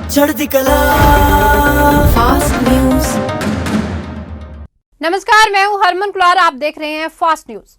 चढ़ती कला fast news. नमस्कार, मैं हूं हरमन कुलार। आप देख रहे हैं फास्ट न्यूज।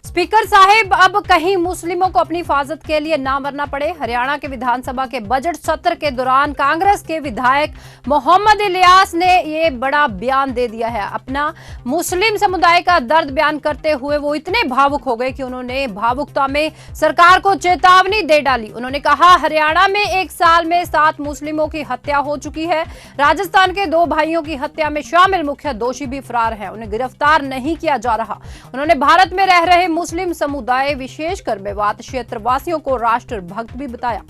स्पीकर साहिब, अब कहीं मुस्लिमों को अपनी हिफाजत के लिए ना मरना पड़े। हरियाणा के विधानसभा के बजट सत्र के दौरान कांग्रेस के विधायक मोहम्मद इलियास ने ये बड़ा बयान दे दिया है। अपना मुस्लिम समुदाय का दर्द बयान करते हुए वो इतने भावुक हो गए कि उन्होंने भावुकता में सरकार को चेतावनी दे डाली। उन्होंने कहा, हरियाणा में एक साल में 7 मुस्लिमों की हत्या हो चुकी है। राजस्थान के 2 भाइयों की हत्या में शामिल मुख्य दोषी भी फरार है, उन्हें गिरफ्तार नहीं किया जा रहा। उन्होंने भारत में रह रहे मुस्लिम समुदाय, विशेषकर मेवात क्षेत्रवासियों को राष्ट्रभक्त भी बताया।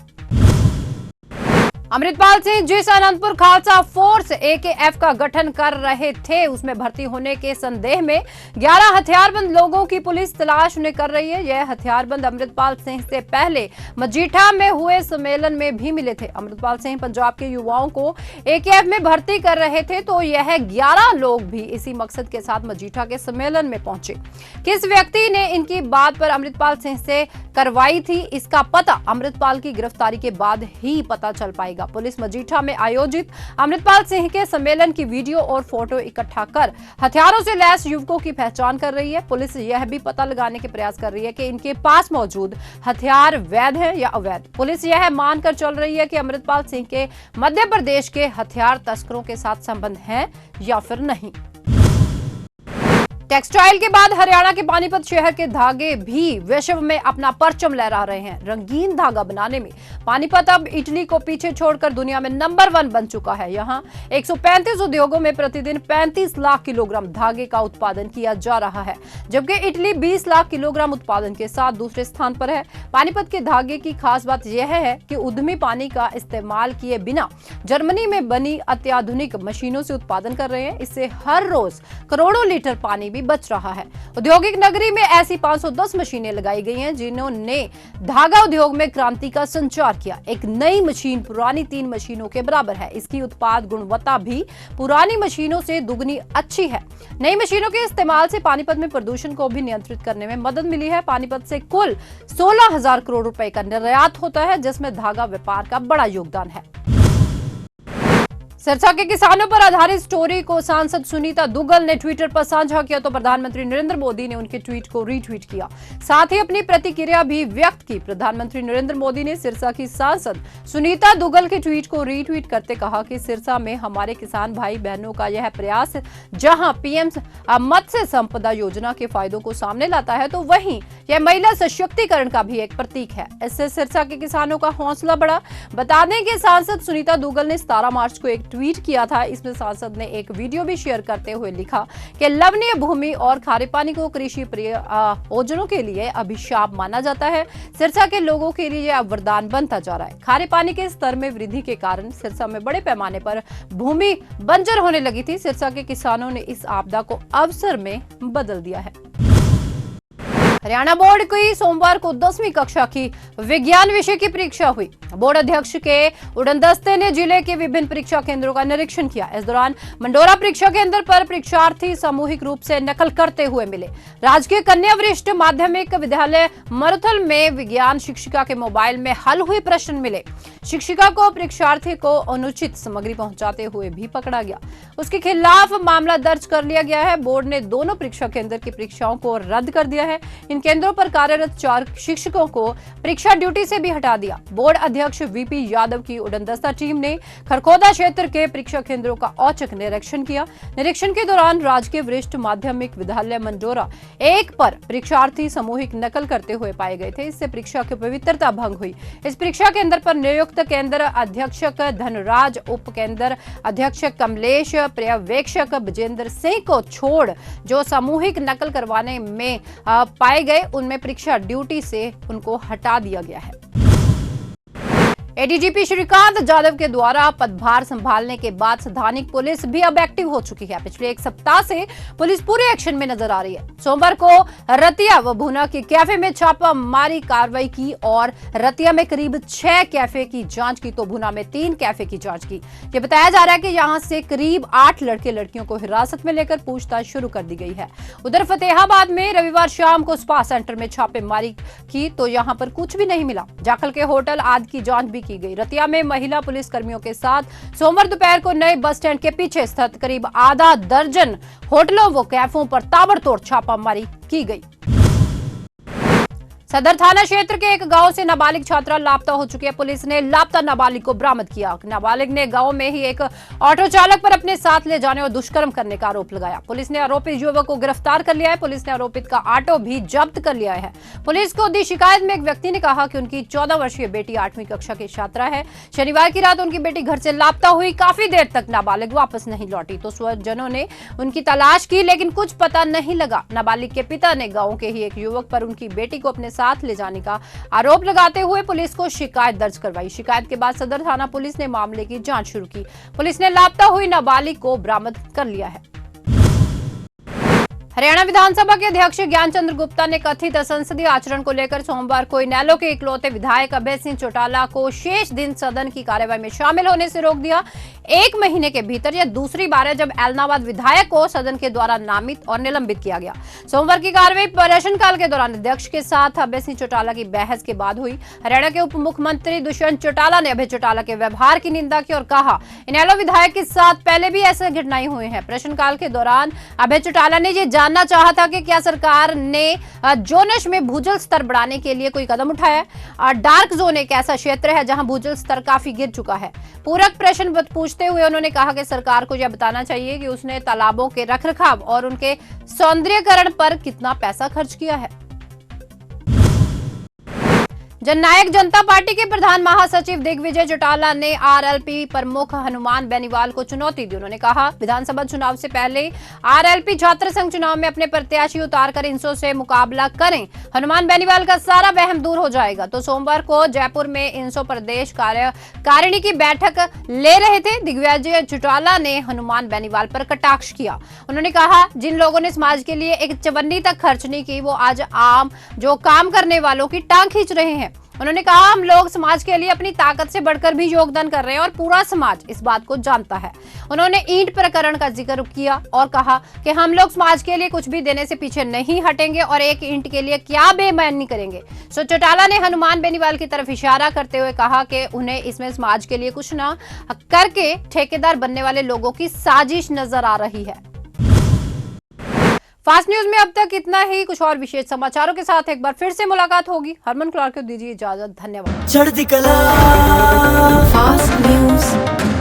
अमृतपाल सिंह जिस अनंतपुर खालसा फोर्स AKF का गठन कर रहे थे, उसमें भर्ती होने के संदेह में 11 हथियारबंद लोगों की पुलिस तलाश उन्हें कर रही है। यह हथियारबंद अमृतपाल सिंह से पहले मजीठा में हुए सम्मेलन में भी मिले थे। अमृतपाल सिंह पंजाब के युवाओं को AKF में भर्ती कर रहे थे, तो यह 11 लोग भी इसी मकसद के साथ मजीठा के सम्मेलन में पहुंचे। किस व्यक्ति ने इनकी बात पर अमृतपाल सिंह से करवाई थी, इसका पता अमृतपाल की गिरफ्तारी के बाद ही पता चल पाएगा। पुलिस मजीठा में आयोजित अमृतपाल सिंह के सम्मेलन की वीडियो और फोटो इकट्ठा कर हथियारों से लैस युवकों की पहचान कर रही है। पुलिस यह भी पता लगाने के प्रयास कर रही है कि इनके पास मौजूद हथियार वैध है या अवैध। पुलिस यह मानकर चल रही है कि अमृतपाल सिंह के मध्य प्रदेश के हथियार तस्करों के साथ संबंध है या फिर नहीं। टेक्सटाइल के बाद हरियाणा के पानीपत शहर के धागे भी विश्व में अपना परचम लहरा रहे हैं। रंगीन धागा बनाने में पानीपत अब इटली को पीछे छोड़कर दुनिया में नंबर 1 बन चुका है। यहाँ 135 उद्योगों में प्रतिदिन 35 लाख किलोग्राम धागे का उत्पादन किया जा रहा है, जबकि इटली 20 लाख किलोग्राम उत्पादन के साथ दूसरे स्थान पर है। पानीपत के धागे की खास बात यह है कि उद्यमी पानी का इस्तेमाल किए बिना जर्मनी में बनी अत्याधुनिक मशीनों से उत्पादन कर रहे हैं। इससे हर रोज करोड़ों लीटर पानी बच रहा है। औद्योगिक नगरी में ऐसी 510 मशीनें लगाई गई हैं, जिन्होंने धागा उद्योग में क्रांति का संचार किया। एक नई मशीन पुरानी 3 मशीनों के बराबर है। इसकी उत्पाद गुणवत्ता भी पुरानी मशीनों से दुगनी अच्छी है। नई मशीनों के इस्तेमाल से पानीपत में प्रदूषण को भी नियंत्रित करने में मदद मिली है। पानीपत से कुल 16,000 करोड़ रुपए का निर्यात होता है, जिसमें धागा व्यापार का बड़ा योगदान है। सिरसा के किसानों पर आधारित स्टोरी को सांसद सुनीता दुग्गल ने ट्विटर पर साझा किया, तो प्रधानमंत्री नरेंद्र मोदी ने उनके ट्वीट को रीट्वीट किया। साथ ही अपनी प्रतिक्रिया भी व्यक्त की। प्रधानमंत्री नरेंद्र मोदी ने सिरसा की सांसद सुनीता दुग्गल के ट्वीट को रीट्वीट करते कहा कि सिरसा में हमारे किसान भाई बहनों का यह प्रयास जहां PM मत्स्य संपदा योजना के फायदों को सामने लाता है, तो वहीं यह महिला सशक्तिकरण का भी एक प्रतीक है। इससे सिरसा के किसानों का हौसला बढ़ा। बता दें कि सांसद सुनीता दुग्गल ने 17 मार्च को एक ट्वीट किया था। इसमें सांसद ने एक वीडियो भी शेयर करते हुए लिखा कि लवणीय भूमि और खारे पानी को कृषि प्रयोजनों के लिए अभिशाप माना जाता है। सिरसा के लोगों के लिए अब वरदान बनता जा रहा है। खारे पानी के स्तर में वृद्धि के कारण सिरसा में बड़े पैमाने पर भूमि बंजर होने लगी थी। सिरसा के किसानों ने इस आपदा को अवसर में बदल दिया है। हरियाणा बोर्ड की सोमवार को 10वीं कक्षा की विज्ञान विषय की परीक्षा हुई। बोर्ड अध्यक्ष के उड़नदस्ते ने जिले के विभिन्न परीक्षा केंद्रों का निरीक्षण किया। इस दौरान मंडोरा परीक्षा केंद्र पर परीक्षार्थी सामूहिक रूप से नकल करते हुए मिले। राजकीय कन्या वरिष्ठ माध्यमिक विद्यालय मरुथल में विज्ञान शिक्षिका के मोबाइल में हल हुए प्रश्न मिले। शिक्षिका को परीक्षार्थी को अनुचित सामग्री पहुंचाते हुए भी पकड़ा गया। उसके खिलाफ मामला दर्ज कर लिया गया है। बोर्ड ने दोनों परीक्षा केंद्र की परीक्षाओं को रद्द कर दिया है। इन केंद्रों पर कार्यरत 4 शिक्षकों को परीक्षा ड्यूटी से भी हटा दिया। बोर्ड अध्यक्ष VP यादव की उड़नदस्ता टीम ने खरखोदा क्षेत्र के परीक्षा केंद्रों का औचक निरीक्षण किया। निरीक्षण के दौरान राजकीय वरिष्ठ माध्यमिक विद्यालय मंडोरा 1 पर परीक्षार्थी सामूहिक नकल करते हुए पाए गए थे। इससे परीक्षा की पवित्रता भंग हुई। इस परीक्षा केंद्र पर नियुक्त केंद्र अधीक्षक धनराज, उप केंद्र अधीक्षक कमलेश, पर्यवेक्षक विजेंद्र सिंह को छोड़ जो सामूहिक नकल करवाने में पाए गए, उनमें परीक्षा ड्यूटी से उनको हटा दिया गया है। एडीजीपी श्रीकांत जाधव के द्वारा पदभार संभालने के बाद स्थानिक पुलिस भी अब एक्टिव हो चुकी है। पिछले 1 सप्ताह से पुलिस पूरे एक्शन में नजर आ रही है। सोमवार को रतिया व भुना के कैफे में छापामारी कार्रवाई की और रतिया में करीब 6 कैफे की जांच की, तो भुना में 3 कैफे की जांच की। ये बताया जा रहा है कि यहां से करीब 8 लड़के लड़कियों को हिरासत में लेकर पूछताछ शुरू कर दी गई है। उधर फतेहाबाद में रविवार शाम को स्पा सेंटर में छापेमारी की, तो यहां पर कुछ भी नहीं मिला। जाखल के होटल आदि की जांच भी की गई। रतिया में महिला पुलिस कर्मियों के साथ सोमवार दोपहर को नए बस स्टैंड के पीछे स्थित करीब आधा दर्जन होटलों व कैफों पर ताबड़तोड़ छापामारी की गई। सदर थाना क्षेत्र के एक गांव से नाबालिग छात्रा लापता हो चुकी है। पुलिस ने लापता नाबालिग को बरामद किया। नाबालिग ने गांव में ही एक ऑटो चालक पर अपने साथ ले जाने और दुष्कर्म करने का आरोप लगाया। पुलिस ने आरोपी युवक को गिरफ्तार कर लिया है। पुलिस ने आरोपित का ऑटो भी जब्त कर लिया है। पुलिस को दी शिकायत में एक व्यक्ति ने कहा कि उनकी 14 वर्षीय बेटी 8वीं कक्षा की छात्रा है। शनिवार की रात उनकी बेटी घर से लापता हुई। काफी देर तक नाबालिग वापस नहीं लौटी तो स्वजनों ने उनकी तलाश की, लेकिन कुछ पता नहीं लगा। नाबालिग के पिता ने गांव के ही एक युवक पर उनकी बेटी को अपने साथ ले जाने का आरोप लगाते हुए पुलिस को शिकायत दर्ज करवाई। शिकायत के बाद सदर थाना पुलिस ने मामले की जांच शुरू की। पुलिस ने लापता हुई नाबालिग को बरामद कर लिया है। हरियाणा विधानसभा के अध्यक्ष ज्ञान चंद्र गुप्ता ने कथित असंसदीय आचरण को लेकर सोमवार को इनेलो के इकलौते विधायक अभय सिंह चौटाला को शेष दिन सदन की कार्यवाही में शामिल होने से रोक दिया। 1 महीने के भीतर यह दूसरी बार है जब एलनाबाद विधायक को सदन के द्वारा नामित और निलंबित किया गया। सोमवार की कार्यवाही प्रश्नकाल के दौरान अध्यक्ष के साथ अभय सिंह चौटाला की बहस के बाद हुई। हरियाणा के उप मुख्यमंत्री दुष्यंत चौटाला ने अभय चौटाला के व्यवहार की निंदा की और कहा इनेलो विधायक के साथ पहले भी ऐसे घटनाएं हुई हैं। प्रश्नकाल के दौरान अभय चौटाला ने यह जानना चाहा था कि क्या सरकार ने जोनश में भूजल स्तर बढ़ाने के लिए कोई कदम उठाया है। डार्क जोन एक ऐसा क्षेत्र है जहां भूजल स्तर काफी गिर चुका है। पूरक प्रश्न पूछते हुए उन्होंने कहा कि सरकार को यह बताना चाहिए कि उसने तालाबों के रखरखाव और उनके सौंदर्यीकरण पर कितना पैसा खर्च किया है। जननायक जनता पार्टी के प्रधान महासचिव दिग्विजय चौटाला ने आरएलपी प्रमुख हनुमान बेनीवाल को चुनौती दी। उन्होंने कहा विधानसभा चुनाव से पहले आरएलपी छात्र संघ चुनाव में अपने प्रत्याशी उतारकर इनसो से मुकाबला करें। हनुमान बेनीवाल का सारा वहम दूर हो जाएगा। तो सोमवार को जयपुर में इनसो प्रदेश कार्यकारिणी की बैठक ले रहे थे। दिग्विजय चौटाला ने हनुमान बेनीवाल पर कटाक्ष किया। उन्होंने कहा जिन लोगों ने समाज के लिए एक चवन्नी तक खर्च नहीं की वो आज आम जो काम करने वालों की टांग खींच रहे हैं। उन्होंने कहा हम लोग समाज के लिए अपनी ताकत से बढ़कर भी योगदान कर रहे हैं और पूरा समाज इस बात को जानता है। उन्होंने ईंट प्रकरण का जिक्र किया और कहा कि हम लोग समाज के लिए कुछ भी देने से पीछे नहीं हटेंगे और एक ईंट के लिए क्या बेईमानी करेंगे। सो चौटाला ने हनुमान बेनीवाल की तरफ इशारा करते हुए कहा कि उन्हें इसमें समाज के लिए कुछ न करके ठेकेदार बनने वाले लोगों की साजिश नजर आ रही है। फास्ट न्यूज में अब तक इतना ही। कुछ और विशेष समाचारों के साथ एक बार फिर से मुलाकात होगी। हरमन क्लार्क को दीजिए इजाजत। धन्यवाद। चढ़ती कला फास्ट न्यूज।